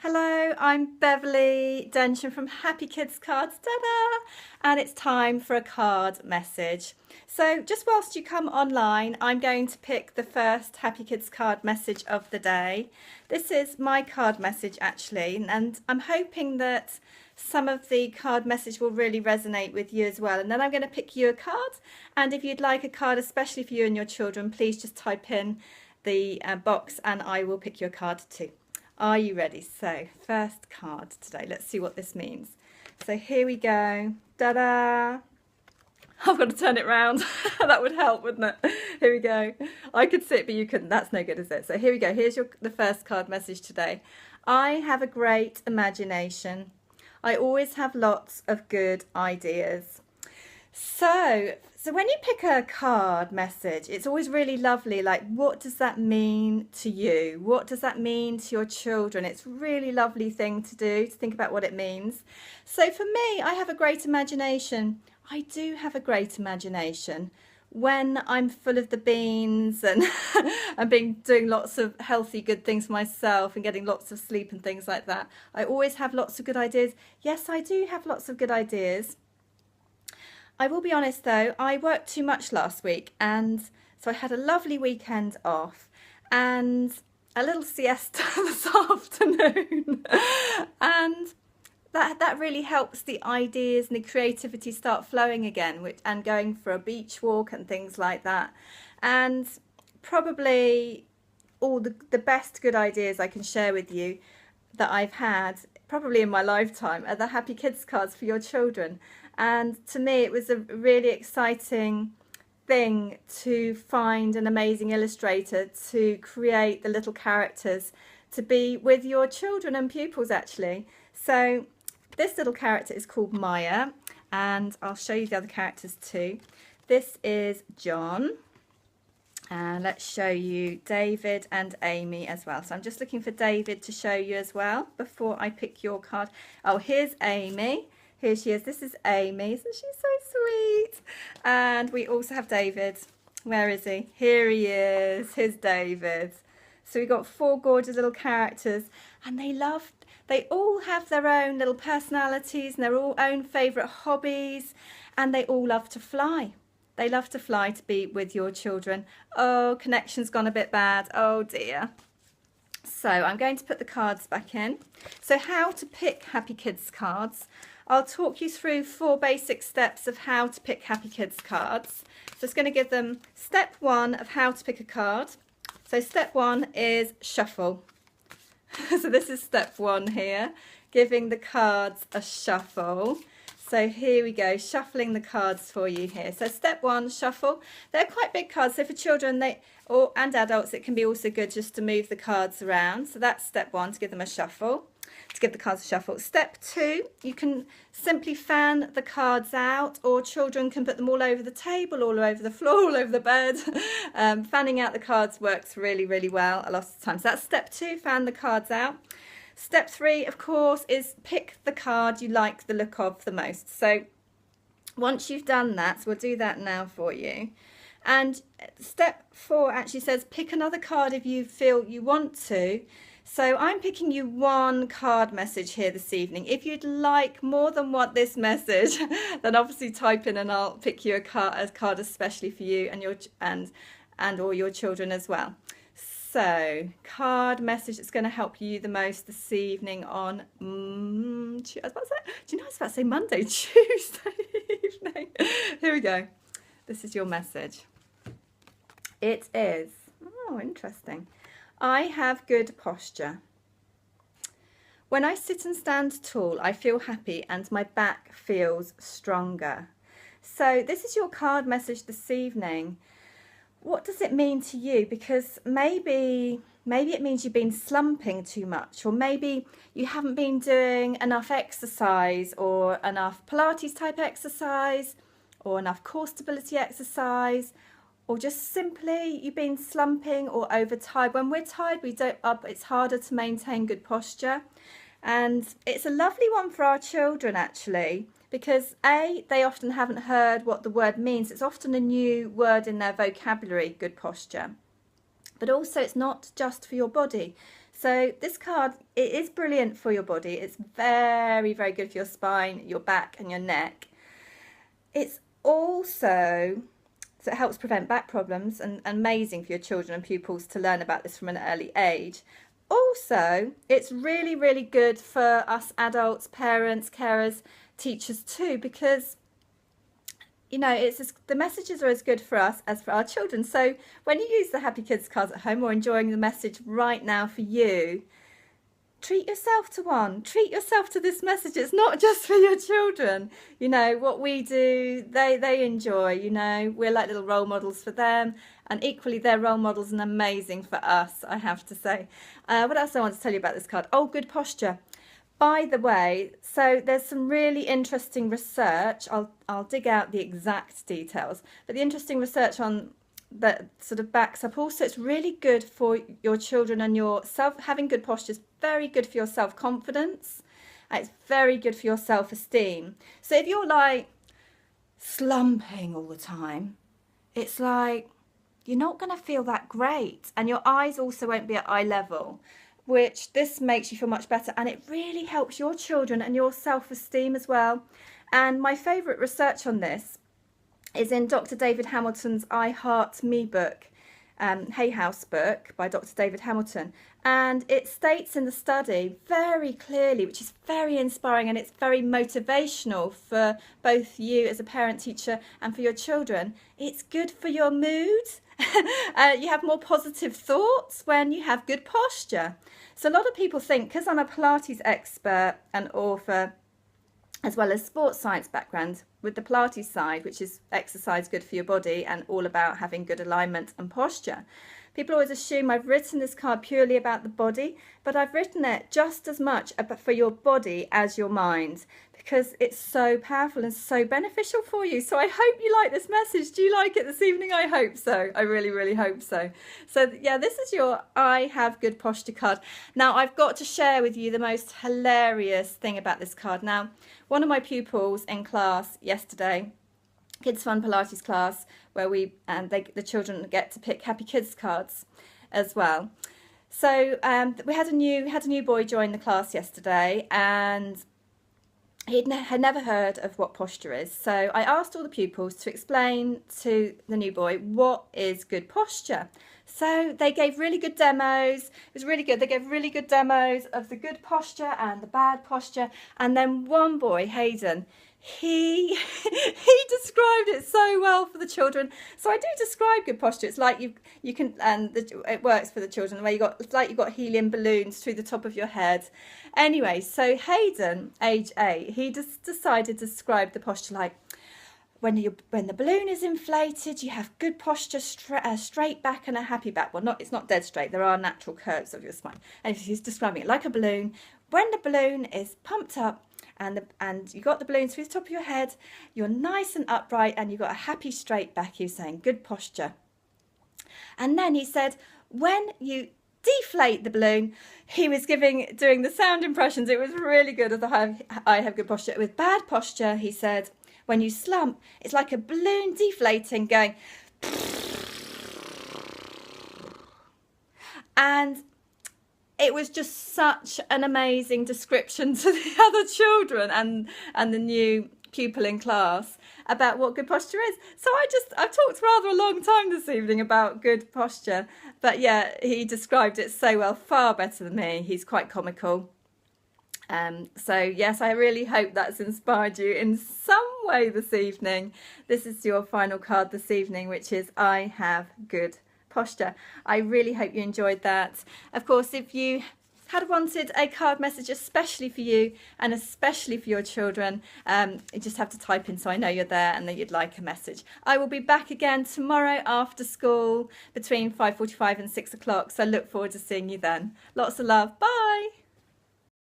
Hello, I'm Beverly Densham from Happy Kids Cards, ta-da! And it's time for a card message. So just whilst you come online, I'm going to pick the first Happy Kids card message of the day. This is my card message actually, and I'm hoping that some of the card message will really resonate with you as well. And then I'm going to pick you a card, and if you'd like a card especially for you and your children, please just type in the box and I will pick your card too. Are you ready? So, first card today. Let's see what this means. So here we go. Da-da! I've got to turn it round. That would help, wouldn't it? Here we go. I could sit, but you couldn't. That's no good, is it? So here we go. Here's the first card message today. I have a great imagination. I always have lots of good ideas. So when you pick a card message, it's always really lovely. Like, what does that mean to you? What does that mean to your children? It's a really lovely thing to do, to think about what it means. So for me, I have a great imagination. I do have a great imagination. When I'm full of the beans and doing lots of healthy, good things for myself and getting lots of sleep and things like that, I always have lots of good ideas. Yes, I do have lots of good ideas. I will be honest though, I worked too much last week, and so I had a lovely weekend off and a little siesta this afternoon and that really helps the ideas and the creativity start flowing again, and going for a beach walk and things like that. And probably all the best good ideas I can share with you that I've had probably in my lifetime are the Happy Kids cards for your children. And to me, it was a really exciting thing to find an amazing illustrator to create the little characters to be with your children and pupils actually. So this little character is called Maya, and I'll show you the other characters too. This is John, and let's show you David and Amy as well. So I'm just looking for David to show you as well before I pick your card. Oh, here's Amy. Here she is. This is Amy. So she's so sweet. And we also have David. Where is he? Here he is. Here's David. So we've got 4 gorgeous little characters, and they all have their own little personalities and their own favourite hobbies, and they all love to fly. They love to fly to be with your children. Oh, connection's gone a bit bad. Oh dear. So I'm going to put the cards back in. So how to pick Happy Kids cards. I'll talk you through 4 basic steps of how to pick Happy Kids cards. So it's going to give them step 1 of how to pick a card. So step 1 is shuffle. So this is step 1 here, giving the cards a shuffle. So here we go, shuffling the cards for you here. So step 1, shuffle. They're quite big cards, so for children and adults it can be also good just to move the cards around. So that's step 1, to give them a shuffle, to give the cards a shuffle. Step 2, you can simply fan the cards out, or children can put them all over the table, all over the floor, all over the bed. Fanning out the cards works really, really well a lot of the time. So that's step 2, fan the cards out. Step 3, of course, is pick the card you like the look of the most. So once you've done that, so we'll do that now for you. And step 4 actually says pick another card if you feel you want to. So I'm picking you 1 card message here this evening. If you'd like more than this message, then obviously type in and I'll pick you a card especially for you and all your children as well. So, card message that's going to help you the most this evening on, I was about to say, do you know I was about to say Monday, Tuesday evening. Here we go. This is your message. It is, oh, interesting. I have good posture. When I sit and stand tall, I feel happy and my back feels stronger. So this is your card message this evening. What does it mean to you? Because maybe it means you've been slumping too much, or maybe you haven't been doing enough exercise, or enough Pilates type exercise, or enough core stability exercise, or just simply you've been slumping or overtired. When we're tired, it's harder to maintain good posture. And it's a lovely one for our children actually, because they often haven't heard what the word means. It's often a new word in their vocabulary, good posture. But also it's not just for your body. So this card, it is brilliant for your body. It's very, very good for your spine, your back and your neck. It's also, so it helps prevent back problems, and amazing for your children and pupils to learn about this from an early age. Also, it's really, really good for us adults, parents, carers, teachers too, because the messages are as good for us as for our children. So when you use the Happy Kids cards at home or enjoying the message right now for you, treat yourself to one. Treat yourself to this message. It's not just for your children. What we do, they enjoy. We're like little role models for them, and equally they're role models and amazing for us, I have to say. What else I want to tell you about this card? Oh, good posture. By the way, so there's some really interesting research. I'll dig out the exact details, but the interesting research on that sort of backs up also it's really good for your children and having good posture is very good for your self-confidence. It's very good for your self-esteem. So if you're like slumping all the time, it's like you're not going to feel that great, and your eyes also won't be at eye level, which this makes you feel much better, and it really helps your children and your self-esteem as well. And my favourite research on this is in Dr. David Hamilton's I Heart Me book, Hay House book by Dr. David Hamilton. And it states in the study very clearly, which is very inspiring, and it's very motivational for both you as a parent teacher and for your children. It's good for your mood. You have more positive thoughts when you have good posture. So a lot of people think, because I'm a Pilates expert and author, as well as sports science background, with the Pilates side, which is exercise good for your body and all about having good alignment and posture. People always assume I've written this card purely about the body, but I've written it just as much for your body as your mind, because it's so powerful and so beneficial for you. So I hope you like this message. Do you like it this evening? I hope so. I really, really hope so. So yeah, this is your I Have Good Posture card. Now I've got to share with you the most hilarious thing about this card. Now, one of my pupils in class yesterday, Kids Fun Pilates class, where the children get to pick Happy Kids cards as well. So we had a new boy join the class yesterday, and he had never heard of what posture is. So I asked all the pupils to explain to the new boy what is good posture. So they gave really good demos. It was really good. They gave really good demos of the good posture and the bad posture. And then one boy, Hayden, he described it so well for the children. So I do describe good posture. It's like you can, and it works for the children, where it's like you've got helium balloons through the top of your head. Anyway, so Hayden, age 8, he just decided to describe the posture like, when the balloon is inflated, you have good posture, straight back and a happy back. Well, it's not dead straight. There are natural curves of your spine. And he's describing it like a balloon. When the balloon is pumped up and you got the balloon through the top of your head, you're nice and upright and you've got a happy straight back. He was saying good posture. And then he said, when you deflate the balloon, he was doing the sound impressions. It was really good. I have good posture. With bad posture, he said, when you slump, it's like a balloon deflating, going. And it was just such an amazing description to the other children and the new pupil in class about what good posture is. So I've talked rather a long time this evening about good posture, but yeah, he described it so well, far better than me. He's quite comical. So yes, I really hope that's inspired you in some way this evening. This is your final card this evening, which is I Have Good Posture. I really hope you enjoyed that. Of course, if you had wanted a card message especially for you and especially for your children, you just have to type in so I know you're there and that you'd like a message. I will be back again tomorrow after school between 5:45 and 6 o'clock, so I look forward to seeing you then. Lots of love. Bye.